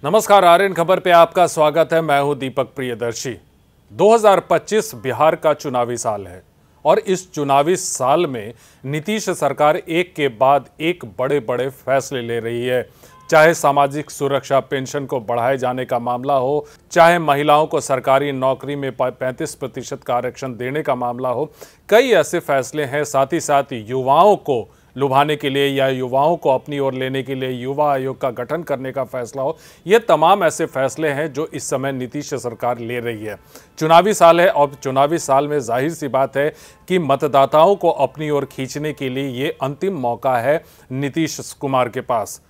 नमस्कार, आर्यन खबर पे आपका स्वागत है। मैं हूं दीपक प्रियदर्शी। 2025 बिहार का चुनावी साल है और इस चुनावी साल में नीतीश सरकार एक के बाद एक बड़े बड़े फैसले ले रही है। चाहे सामाजिक सुरक्षा पेंशन को बढ़ाए जाने का मामला हो, चाहे महिलाओं को सरकारी नौकरी में 35% का आरक्षण देने का मामला हो, कई ऐसे फैसले हैं। साथ ही साथ युवाओं को लुभाने के लिए या युवाओं को अपनी ओर लेने के लिए युवा आयोग का गठन करने का फैसला हो, ये तमाम ऐसे फैसले हैं जो इस समय नीतीश सरकार ले रही है। चुनावी साल है और चुनावी साल में जाहिर सी बात है कि मतदाताओं को अपनी ओर खींचने के लिए ये अंतिम मौका है नीतीश कुमार के पास।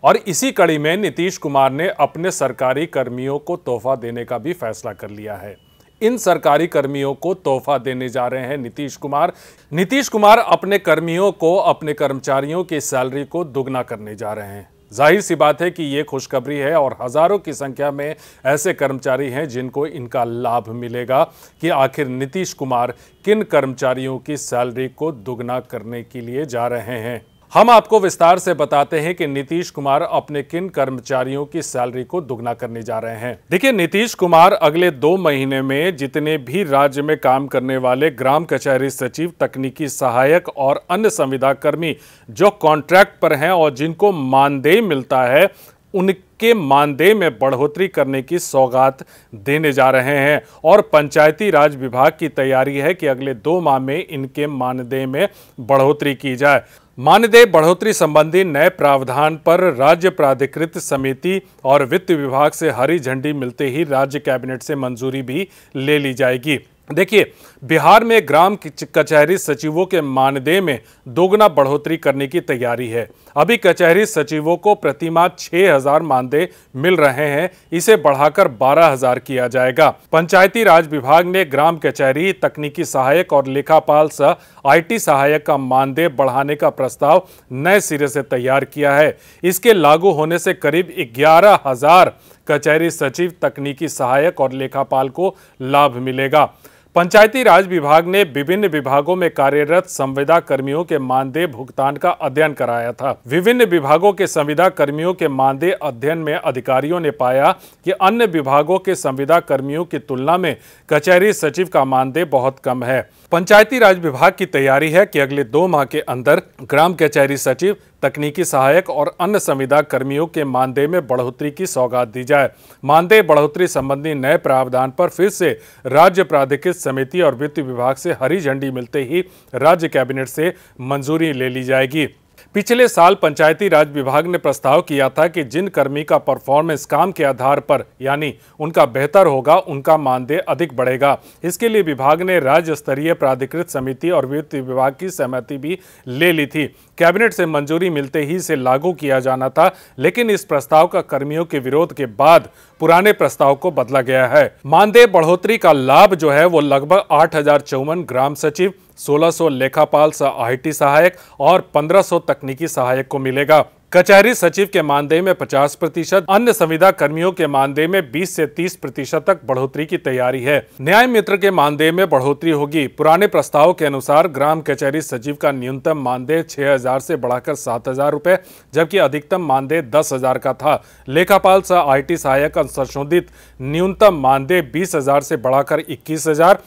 और इसी कड़ी में नीतीश कुमार ने अपने सरकारी कर्मियों को तोहफा देने का भी फैसला कर लिया है। इन सरकारी कर्मियों को तोहफा देने जा रहे हैं नीतीश कुमार। नीतीश कुमार अपने कर्मियों को, अपने कर्मचारियों की सैलरी को दुगना करने जा रहे हैं। जाहिर सी बात है कि ये खुशखबरी है और हजारों की संख्या में ऐसे कर्मचारी हैं जिनको इनका लाभ मिलेगा कि आखिर नीतीश कुमार किन कर्मचारियों की सैलरी को दुगना करने के लिए जा रहे हैं। हम आपको विस्तार से बताते हैं कि नीतीश कुमार अपने किन कर्मचारियों की सैलरी को दुगना करने जा रहे हैं। देखिए, नीतीश कुमार अगले 2 महीने में जितने भी राज्य में काम करने वाले ग्राम कचहरी सचिव, तकनीकी सहायक और अन्य संविदा कर्मी जो कॉन्ट्रैक्ट पर हैं और जिनको मानदेय मिलता है, उनके मानदेय में बढ़ोतरी करने की सौगात देने जा रहे हैं। और पंचायती राज विभाग की तैयारी है कि अगले 2 माह में इनके मानदेय में बढ़ोतरी की जाए। मानदेय बढ़ोतरी संबंधी नए प्रावधान पर राज्य प्राधिकृत समिति और वित्त विभाग से हरी झंडी मिलते ही राज्य कैबिनेट से मंजूरी भी ले ली जाएगी। देखिए, बिहार में ग्राम कचहरी सचिवों के मानदेय में दोगुना बढ़ोतरी करने की तैयारी है। अभी कचहरी सचिवों को प्रतिमाह 6,000 मानदेय मिल रहे हैं, इसे बढ़ाकर 12,000 किया जाएगा। पंचायती राज विभाग ने ग्राम कचहरी, तकनीकी सहायक और लेखापाल सह IT सहायक का मानदेय बढ़ाने का प्रस्ताव नए सिरे से तैयार किया है। इसके लागू होने से करीब 11,000 कचहरी सचिव, तकनीकी सहायक और लेखापाल को लाभ मिलेगा। पंचायती राज विभाग ने विभिन्न विभागों में कार्यरत संविदा कर्मियों के मानदेय भुगतान का अध्ययन कराया था। विभिन्न विभागों के संविदा कर्मियों के मानदेय अध्ययन में अधिकारियों ने पाया कि अन्य विभागों के संविदा कर्मियों की तुलना में कचहरी सचिव का मानदेय बहुत कम है। पंचायती राज विभाग की तैयारी है कि अगले 2 माह के अंदर ग्राम कचहरी सचिव, तकनीकी सहायक और अन्य संविदा कर्मियों के मानदेय में बढ़ोतरी की सौगात दी जाए। मानदेय बढ़ोतरी संबंधी नए प्रावधान पर फिर से राज्य प्राधिकृत समिति और वित्त विभाग से हरी झंडी मिलते ही राज्य कैबिनेट से मंजूरी ले ली जाएगी। पिछले साल पंचायती राज विभाग ने प्रस्ताव किया था कि जिन कर्मी का परफॉर्मेंस काम के आधार पर यानी उनका बेहतर होगा, उनका मानदेय अधिक बढ़ेगा। इसके लिए विभाग ने राज्य स्तरीय प्राधिकृत समिति और वित्त विभाग की सहमति भी ले ली थी। कैबिनेट से मंजूरी मिलते ही इसे लागू किया जाना था, लेकिन इस प्रस्ताव का कर्मियों के विरोध के बाद पुराने प्रस्ताव को बदला गया है। मानदेय बढ़ोतरी का लाभ जो है वो लगभग 8,054 ग्राम सचिव, 1,600 लेखापाल सह IT सहायक और 1,500 तकनीकी सहायक को मिलेगा। कचहरी सचिव के मानदेय में 50%, अन्य संविदा कर्मियों के मानदेय में 20 से 30% तक बढ़ोतरी की तैयारी है। न्याय मित्र के मानदेय में बढ़ोतरी होगी। पुराने प्रस्ताव के अनुसार ग्राम कचहरी सचिव का न्यूनतम मानदेय 6,000 से बढ़ाकर 7,000 रुपए, जबकि अधिकतम मानदेय 10,000 का था। लेखापाल सह IT सहायक का संशोधित न्यूनतम मानदेय 20,000 से बढ़ाकर 21,000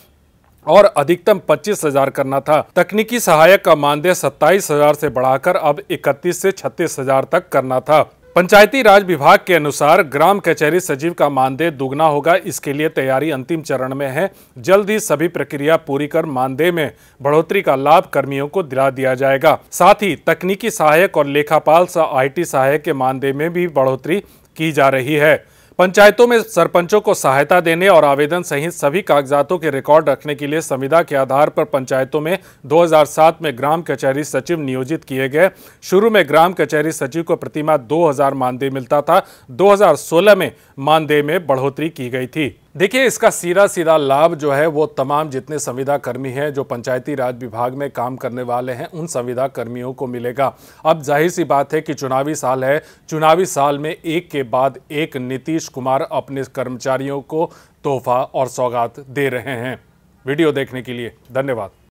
और अधिकतम 25,000 करना था। तकनीकी सहायक का मानदेय 27,000 से बढ़ाकर अब 31 से 36,000 तक करना था। पंचायती राज विभाग के अनुसार ग्राम कचहरी सचिव का मानदेय दुगना होगा। इसके लिए तैयारी अंतिम चरण में है। जल्द ही सभी प्रक्रिया पूरी कर मानदेय में बढ़ोतरी का लाभ कर्मियों को दिला दिया जाएगा। साथ ही तकनीकी सहायक और लेखापाल सह IT सहायक के मानदेय में भी बढ़ोतरी की जा रही है। पंचायतों में सरपंचों को सहायता देने और आवेदन सहित सभी कागजातों के रिकॉर्ड रखने के लिए संविदा के आधार पर पंचायतों में 2007 में ग्राम कचहरी सचिव नियोजित किए गए। शुरू में ग्राम कचहरी सचिव को प्रतिमाह 2,000 मानदेय मिलता था। 2016 में मानदेय में बढ़ोतरी की गई थी। देखिए, इसका सीधा सीधा लाभ जो है वो तमाम जितने संविदा कर्मी हैं जो पंचायती राज विभाग में काम करने वाले हैं, उन संविदा कर्मियों को मिलेगा। अब जाहिर सी बात है कि चुनावी साल है। चुनावी साल में एक के बाद एक नीतीश कुमार अपने कर्मचारियों को तोहफा और सौगात दे रहे हैं। वीडियो देखने के लिए धन्यवाद।